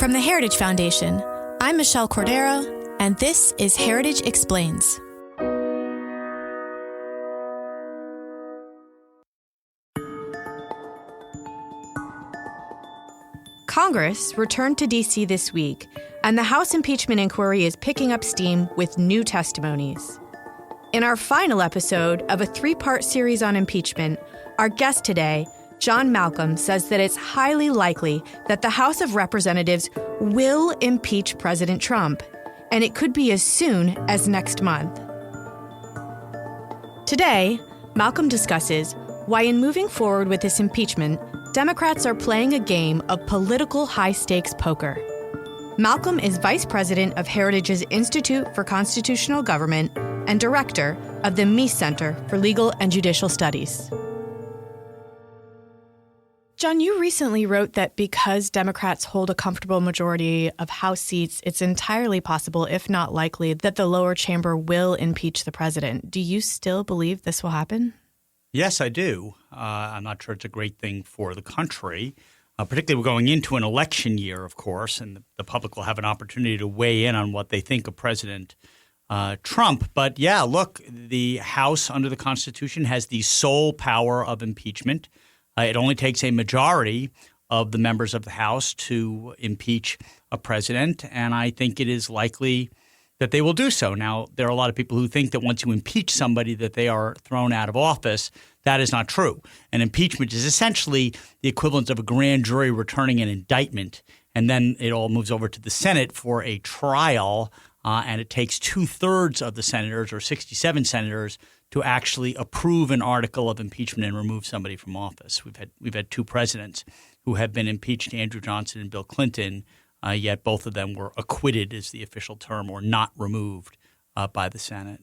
From the Heritage Foundation, I'm Michelle Cordero, and this is Heritage Explains. Congress returned to D.C. this week, and the House impeachment inquiry is picking up steam with new testimonies. In our final episode of a three-part series on impeachment, our guest today, John Malcolm, says that it's highly likely that the House of Representatives will impeach President Trump, and it could be as soon as next month. Today, Malcolm discusses why in moving forward with this impeachment, Democrats are playing a game of political high-stakes poker. Malcolm is Vice President of Heritage's Institute for Constitutional Government and Director of the Meese Center for Legal and Judicial Studies. John, you recently wrote that because Democrats hold a comfortable majority of House seats, it's entirely possible, if not likely, that the lower chamber will impeach the president. Do you still believe this will happen? Yes, I do. I'm not sure it's a great thing for the country. Particularly we're going into an election year, of course, and the public will have an opportunity to weigh in on what they think of President Trump. But yeah, look, the House under the Constitution has the sole power of impeachment. It only takes a majority of the members of the House to impeach a president, and I think it is likely that they will do so. Now, there are a lot of people who think that once you impeach somebody that they are thrown out of office. That is not true. An impeachment is essentially the equivalent of a grand jury returning an indictment, and then it all moves over to the Senate for a trial, and it takes 2/3 of the senators, or 67 senators, to actually approve an article of impeachment and remove somebody from office. We've had two presidents who have been impeached, Andrew Johnson and Bill Clinton, yet both of them were acquitted is the official term, or not removed by the Senate.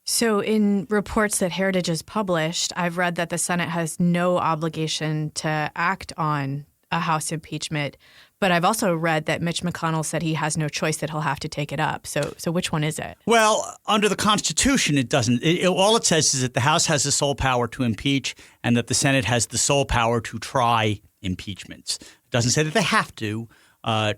So in reports that Heritage has published, I've read that the Senate has no obligation to act on a House impeachment. But I've also read that Mitch McConnell said he has no choice, that he'll have to take it up. So which one is it? Well, under the Constitution, it doesn't. All it says is that the House has the sole power to impeach and that the Senate has the sole power to try impeachments. It doesn't say that they have to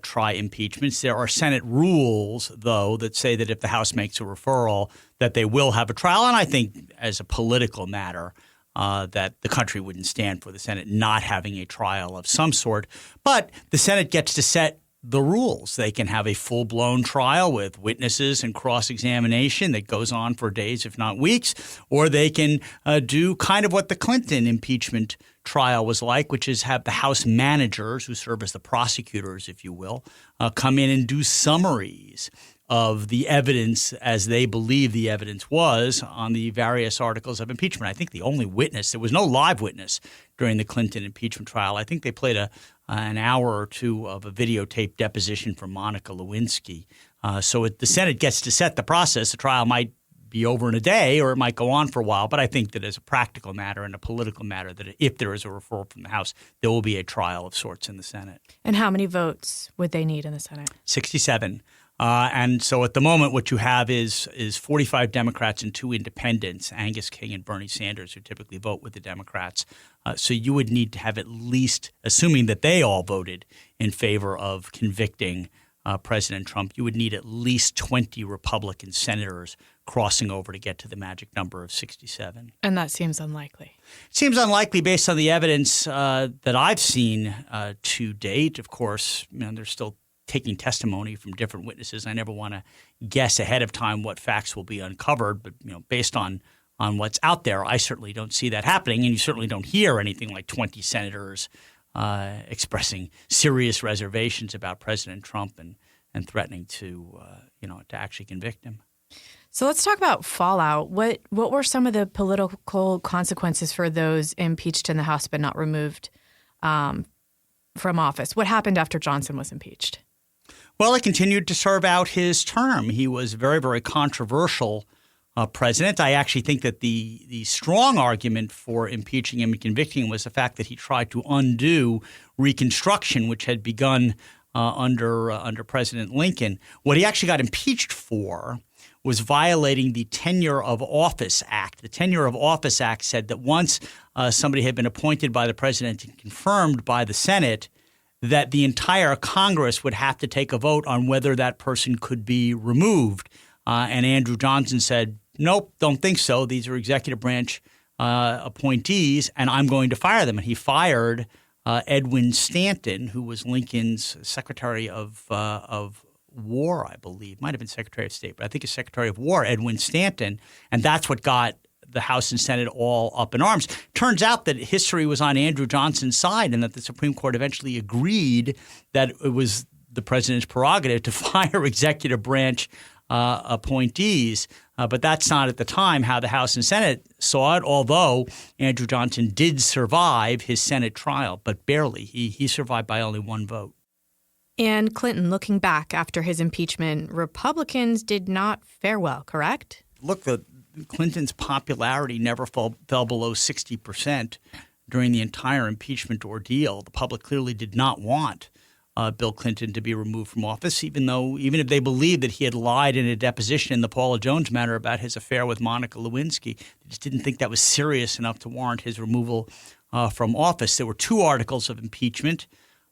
try impeachments. There are Senate rules, though, that say that if the House makes a referral, that they will have a trial. And I think as a political matter, that the country wouldn't stand for the Senate not having a trial of some sort. But the Senate gets to set the rules. They can have a full-blown trial with witnesses and cross-examination that goes on for days, if not weeks, or they can do kind of what the Clinton impeachment trial was like, which is have the House managers, who serve as the prosecutors, if you will, come in and do summaries of the evidence as they believe the evidence was on the various articles of impeachment. I think the only witness – there was no live witness during the Clinton impeachment trial. I think they played an hour or two of a videotaped deposition from Monica Lewinsky. So the Senate gets to set the process. The trial might be over in a day or it might go on for a while. But I think that as a practical matter and a political matter, that if there is a referral from the House, there will be a trial of sorts in the Senate. And how many votes would they need in the Senate? 67. And so at the moment, what you have is 45 Democrats and 2 independents, Angus King and Bernie Sanders, who typically vote with the Democrats. So you would need to have at least, assuming that they all voted in favor of convicting President Trump, you would need at least 20 Republican senators crossing over to get to the magic number of 67. And that seems unlikely. It seems unlikely based on the evidence that I've seen to date. Of course, they're still taking testimony from different witnesses. I never want to guess ahead of time what facts will be uncovered, but based on what's out there, I certainly don't see that happening, and you certainly don't hear anything like 20 senators expressing serious reservations about President Trump and threatening to actually convict him. So let's talk about fallout. What were some of the political consequences for those impeached in the House but not removed from office? What happened after Johnson was impeached? Well, he continued to serve out his term. He was a very, very controversial president. I actually think that the strong argument for impeaching him and convicting him was the fact that he tried to undo Reconstruction, which had begun under President Lincoln. What he actually got impeached for was violating the Tenure of Office Act. The Tenure of Office Act said that once somebody had been appointed by the president and confirmed by the Senate, that the entire Congress would have to take a vote on whether that person could be removed. And Andrew Johnson said, nope, don't think so. These are executive branch appointees, and I'm going to fire them. And he fired Edwin Stanton, who was Lincoln's Secretary of War, I believe. Might have been Secretary of State, but I think it's Secretary of War, Edwin Stanton. And that's what got the House and Senate all up in arms. Turns out that history was on Andrew Johnson's side and that the Supreme Court eventually agreed that it was the president's prerogative to fire executive branch appointees. But that's not at the time how the House and Senate saw it, although Andrew Johnson did survive his Senate trial, but barely. He survived by only one vote. And Clinton, looking back after his impeachment, Republicans did not fare well, correct? Look, Clinton's popularity never fell below 60% during the entire impeachment ordeal. The public clearly did not want Bill Clinton to be removed from office, even if they believed that he had lied in a deposition in the Paula Jones matter about his affair with Monica Lewinsky. They just didn't think that was serious enough to warrant his removal from office. There were two articles of impeachment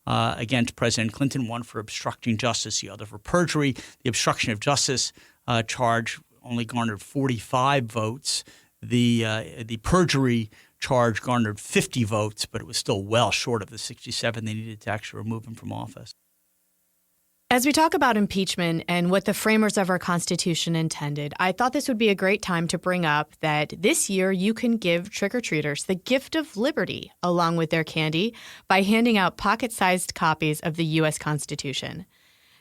against President Clinton, one for obstructing justice, the other for perjury. The obstruction of justice charge only garnered 45 votes. The perjury charge garnered 50 votes, but it was still well short of the 67 they needed to actually remove him from office. As we talk about impeachment and what the framers of our Constitution intended, I thought this would be a great time to bring up that this year you can give trick-or-treaters the gift of liberty along with their candy by handing out pocket-sized copies of the U.S. Constitution.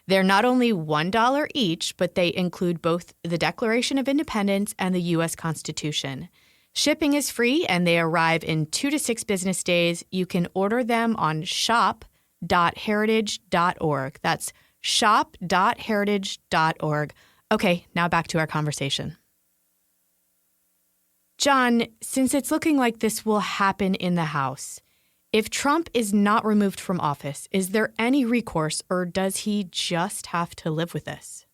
They're not only $1 each, but they include both the Declaration of Independence and the U.S. Constitution. Shipping is free, and they arrive in 2 to 6 business days. You can order them on shop.heritage.org. That's shop.heritage.org. Okay, now back to our conversation. John, since it's looking like this will happen in the House, if Trump is not removed from office, is there any recourse, or does he just have to live with this?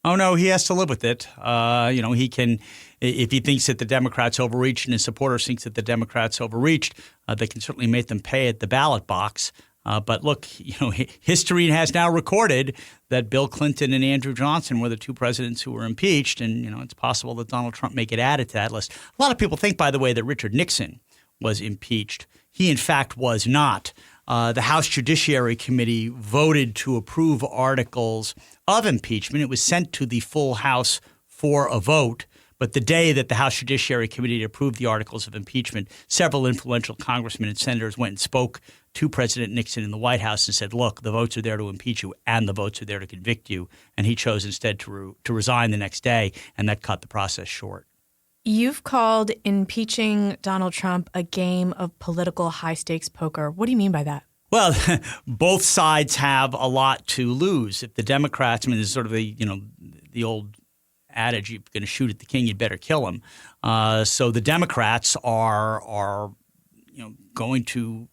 Oh, no, he has to live with it. He can, if he thinks that the Democrats overreached and his supporters think that the Democrats overreached, they can certainly make them pay at the ballot box. But look, history has now recorded that Bill Clinton and Andrew Johnson were the two presidents who were impeached. And, it's possible that Donald Trump may get added to that list. A lot of people think, by the way, that Richard Nixon was impeached. He, in fact, was not. The House Judiciary Committee voted to approve articles of impeachment. It was sent to the full House for a vote. But the day that the House Judiciary Committee approved the articles of impeachment, several influential congressmen and senators went and spoke to President Nixon in the White House and said, look, the votes are there to impeach you and the votes are there to convict you. And he chose instead to resign the next day, and that cut the process short. You've called impeaching Donald Trump a game of political high-stakes poker. What do you mean by that? Well, both sides have a lot to lose. If the Democrats, there's sort of the old adage, you're going to shoot at the king, you'd better kill him. So the Democrats are going to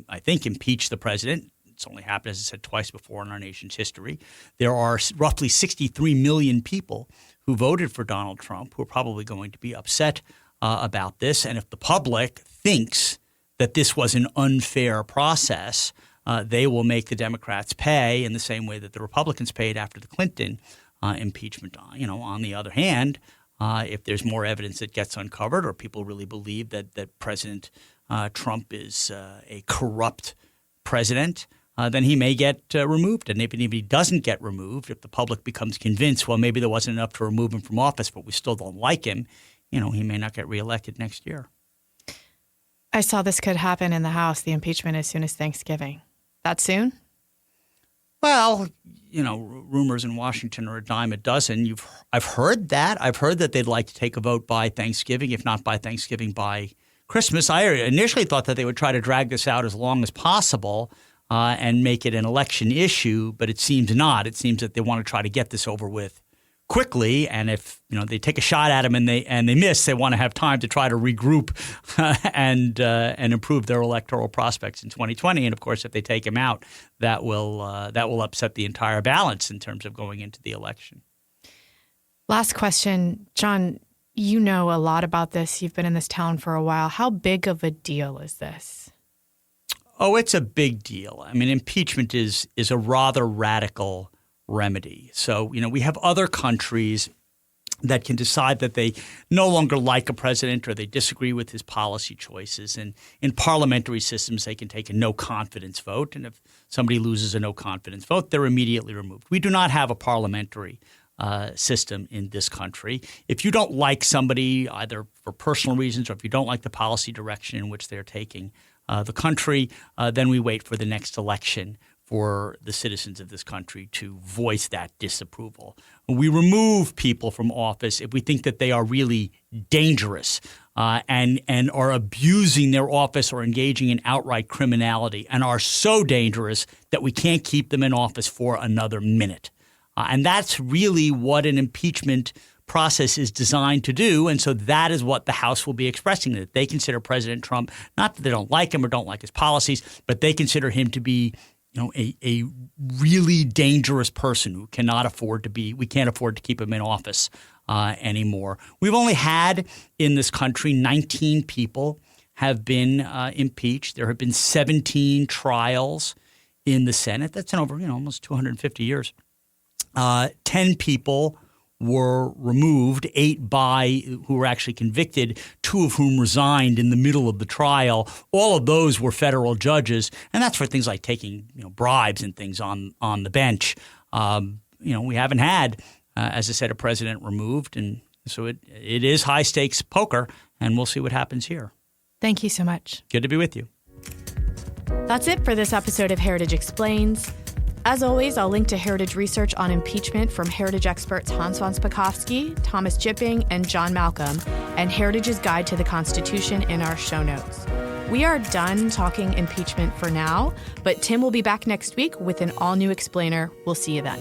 I think impeach the president. It's only happened, as I said, twice before in our nation's history. There are roughly 63 million people who voted for Donald Trump who are probably going to be upset about this. And if the public thinks that this was an unfair process, they will make the Democrats pay in the same way that the Republicans paid after the Clinton impeachment. On the other hand, if there's more evidence that gets uncovered or people really believe that President Trump is a corrupt president, then he may get removed. And even if he doesn't get removed, if the public becomes convinced, well, maybe there wasn't enough to remove him from office, but we still don't like him, he may not get reelected next year. I saw this could happen in the House, the impeachment, as soon as Thanksgiving. That soon? Well, rumors in Washington are a dime a dozen. I've heard that. I've heard that they'd like to take a vote by Thanksgiving, if not by Thanksgiving, by Christmas. I initially thought that they would try to drag this out as long as possible and make it an election issue, but it seems not. It seems that they want to try to get this over with quickly, and if they take a shot at him and they miss, they want to have time to try to regroup and improve their electoral prospects in 2020. And of course, if they take him out, that will upset the entire balance in terms of going into the election. Last question, John. You know a lot about this. You've been in this town for a while. How big of a deal is this? Oh, it's a big deal. I mean, impeachment is a rather radical remedy. So, we have other countries that can decide that they no longer like a president or they disagree with his policy choices. And in parliamentary systems, they can take a no-confidence vote. And if somebody loses a no-confidence vote, they're immediately removed. We do not have a parliamentary system in this country. If you don't like somebody, either for personal reasons or if you don't like the policy direction in which they're taking the country, then we wait for the next election for the citizens of this country to voice that disapproval. We remove people from office if we think that they are really dangerous and are abusing their office or engaging in outright criminality and are so dangerous that we can't keep them in office for another minute. And that's really what an impeachment process is designed to do. And so that is what the House will be expressing, that they consider President Trump, not that they don't like him or don't like his policies, but they consider him to be a really dangerous person who we can't afford to keep him in office anymore. We've only had in this country 19 people have been impeached. There have been 17 trials in the Senate. That's in over almost 250 years. 10 people were removed, 8 who were actually convicted, 2 of whom resigned in the middle of the trial. All of those were federal judges, and that's for things like taking bribes and things on the bench. We haven't had, as I said, a president removed, and so it is high stakes poker, and we'll see what happens here. Thank you so much. Good to be with you. That's it for this episode of Heritage Explains. As always, I'll link to Heritage research on impeachment from Heritage experts Hans von Spakovsky, Thomas Jipping, and John Malcolm, and Heritage's Guide to the Constitution in our show notes. We are done talking impeachment for now, but Tim will be back next week with an all-new explainer. We'll see you then.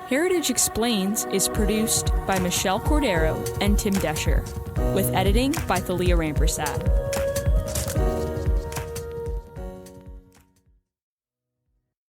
Heritage Explains is produced by Michelle Cordero and Tim Descher, with editing by Thalia Rampersad.